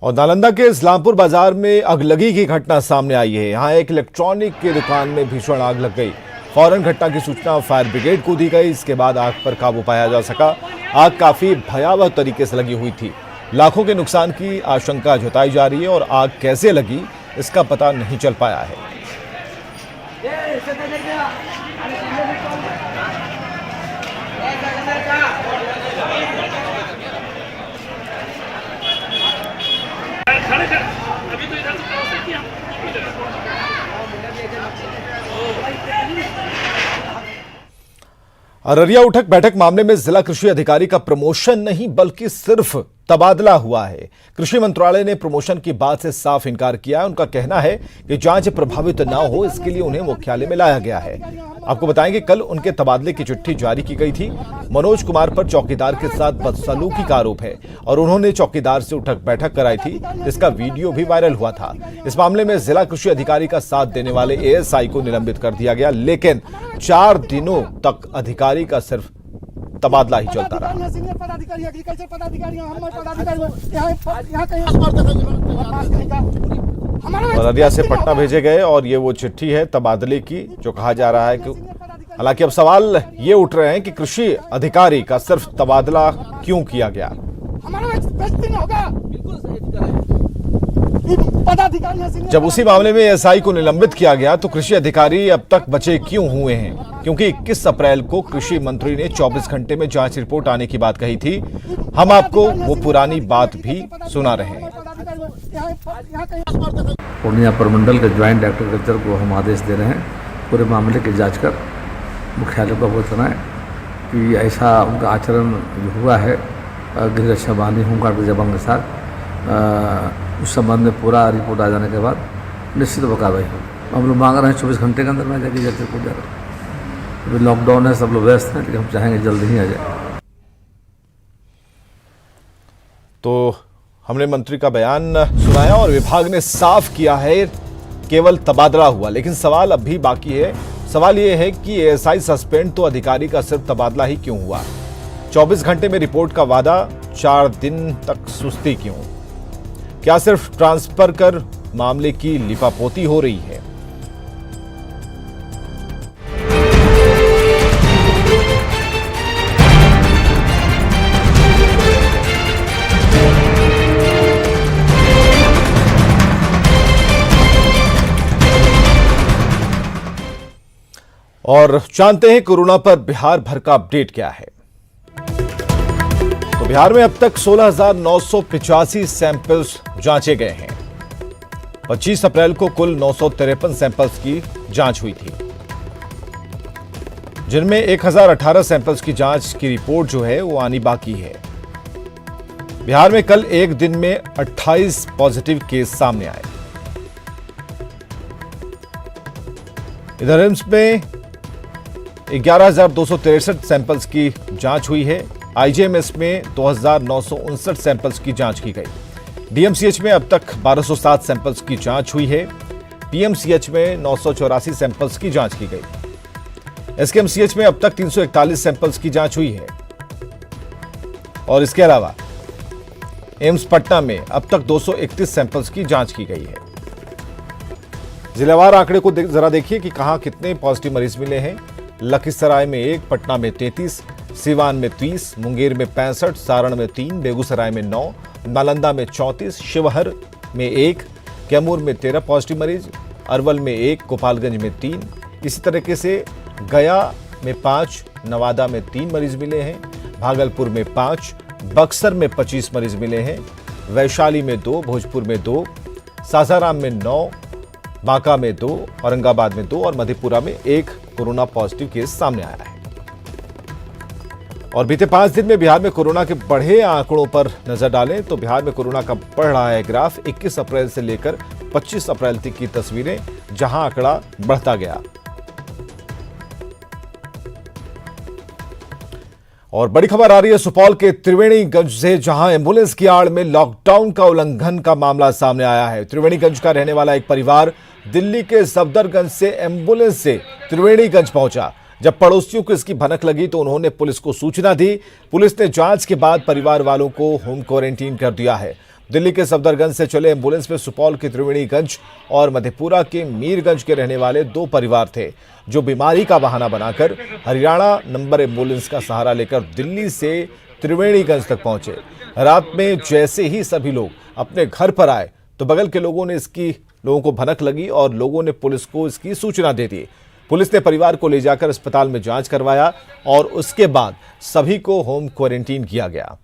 और नालंदा के इस्लामपुर बाजार में अगलगी की घटना सामने आई है। यहाँ एक इलेक्ट्रॉनिक की दुकान में भीषण आग लग गई। फौरन घटना की सूचना फायर ब्रिगेड को दी गई। इसके बाद आग पर काबू पाया जा सका। आग काफी भयावह तरीके से लगी हुई थी। लाखों के नुकसान की आशंका जताई जा रही है और आग कैसे लगी इसका पता नहीं चल पाया है। अभी तो इधर से क्रॉस किया। अररिया उठक बैठक मामले में जिला कृषि अधिकारी का प्रमोशन नहीं बल्कि सिर्फ तबादला हुआ है। कृषि मंत्रालय ने प्रमोशन की बात से साफ इनकार किया है। उनका कहना है कि जांच प्रभावित न हो इसके लिए उन्हें मुख्यालय में लाया गया है। आपको बताएं कि कल उनके तबादले की चिट्ठी जारी की गई थी। मनोज कुमार पर चौकीदार के साथ बदसलूकी का आरोप है और उन्होंने चौकीदार से उठक बैठक कराई थी, जिसका वीडियो भी वायरल हुआ था। इस मामले में जिला कृषि अधिकारी का साथ देने वाले एएसआई को निलंबित कर दिया गया, लेकिन 4 दिनों तक अधिकारी का सिर्फ तबादला ही चलता रहा। अररिया से पटना भेजे गए और ये वो चिट्ठी है तबादले की, जो कहा जा रहा है कि हालांकि अब सवाल ये उठ रहे हैं कि कृषि अधिकारी का सिर्फ तबादला क्यों किया गया। जब उसी मामले में एएसआई को निलंबित किया गया तो कृषि अधिकारी अब तक बचे क्यों हुए हैं? क्योंकि 21 अप्रैल को कृषि मंत्री ने 24 घंटे में जांच रिपोर्ट आने की बात कही थी। हम आपको वो पुरानी बात भी सुना रहे हैं। पूर्णिया प्रमंडल के ज्वाइंट एग्रीकल्चर को हम आदेश दे रहे हैं पूरे मामले की जांच कर मुख्यालय को अवगत कराएं कि ऐसा उनका आचरण जो हुआ है गृह रक्षा बाहिनी होमगार्ड के जवान के साथ, उस संबंध में पूरा रिपोर्ट आ जाने के बाद निश्चित कार्रवाई हो। हम लोग मांग रहे हैं 24 घंटे के अंदर में जाके जाकर रिपोर्ट जा रहे। अभी लॉकडाउन है, सब लोग व्यस्त हैं, लेकिन हम चाहेंगे जल्द ही आ जाए। तो हमने मंत्री का बयान सुनाया और विभाग ने साफ किया है केवल तबादला हुआ, लेकिन सवाल अब भी बाकी है। सवाल यह है कि एएसआई सस्पेंड तो अधिकारी का सिर्फ तबादला ही क्यों हुआ? 24 घंटे में रिपोर्ट का वादा, 4 दिन तक सुस्ती क्यों? क्या सिर्फ ट्रांसफर कर मामले की लिपापोती हो रही है? और जानते हैं कोरोना पर बिहार भर का अपडेट क्या है। तो बिहार में अब तक 16,985 सैंपल्स जांचे गए हैं। 25 अप्रैल को कुल 953 सैंपल्स की जांच हुई थी, जिनमें 1018 सैंपल्स की जांच की रिपोर्ट जो है वो आनी बाकी है। बिहार में कल एक दिन में 28 पॉजिटिव केस सामने आए। इधर एम्स में 11,263 सैंपल्स की जांच हुई है। आईजीएमएस में 2,959 सैंपल्स की जांच की गई। डीएमसीएच में अब तक 1,207 सैंपल्स की जांच हुई है। पीएमसीएच में 984 सैंपल्स की जांच की गई। एसकेएमसीएच में अब तक 341 सैंपल्स की जांच हुई है। और इसके अलावा एम्स पटना में अब तक 231 सैंपल्स की जांच की गई है। जिलावार आंकड़े को जरा देखिए कि कहां कितने पॉजिटिव मरीज मिले हैं। लखीसराय में 1, पटना में 33, सिवान में 30, मुंगेर में 65, सारण में 3, बेगूसराय में 9, नालंदा में 34, शिवहर में 1, कैमूर में 13 पॉजिटिव मरीज, अरवल में 1, गोपालगंज में 3, इसी तरीके से गया में 5, नवादा में 3 मरीज मिले हैं, भागलपुर में 5, बक्सर में 25 मरीज मिले हैं, वैशाली में 2, भोजपुर में 2, सासाराम में 9, बांका में 2, औरंगाबाद में 2 और मधेपुरा में 1 कोरोना पॉजिटिव केस सामने आया है। और बीते 5 दिन में बिहार में कोरोना के बढ़े आंकड़ों पर नजर डालें तो बिहार में कोरोना का बढ़ रहा है ग्राफ। 21 अप्रैल से लेकर 25 अप्रैल तक की तस्वीरें, जहां आंकड़ा बढ़ता गया। और बड़ी खबर आ रही है सुपौल के त्रिवेणीगंज से, जहां एम्बुलेंस की आड़ में लॉकडाउन का उल्लंघन का मामला सामने आया है। त्रिवेणीगंज का रहने वाला एक परिवार दिल्ली के सफदरगंज से एम्बुलेंस से त्रिवेणीगंज पहुंचा। जब पड़ोसियों को इसकी भनक लगी तो उन्होंने पुलिस को सूचना दी। पुलिस ने जांच के बाद परिवार वालों को होम क्वारंटीन कर दिया है। दिल्ली के सफदरगंज से चले एम्बुलेंस में सुपौल के त्रिवेणीगंज और मधेपुरा के मीरगंज के रहने वाले 2 परिवार थे, जो बीमारी का बहाना बनाकर हरियाणा नंबर एम्बुलेंस का सहारा लेकर दिल्ली से त्रिवेणीगंज तक पहुंचे। रात में जैसे ही सभी लोग अपने घर पर आए तो बगल के लोगों को भनक लगी और लोगों ने पुलिस को इसकी सूचना दे दी। पुलिस ने परिवार को ले जाकर अस्पताल में जांच करवाया और उसके बाद सभी को होम क्वारंटीन किया गया।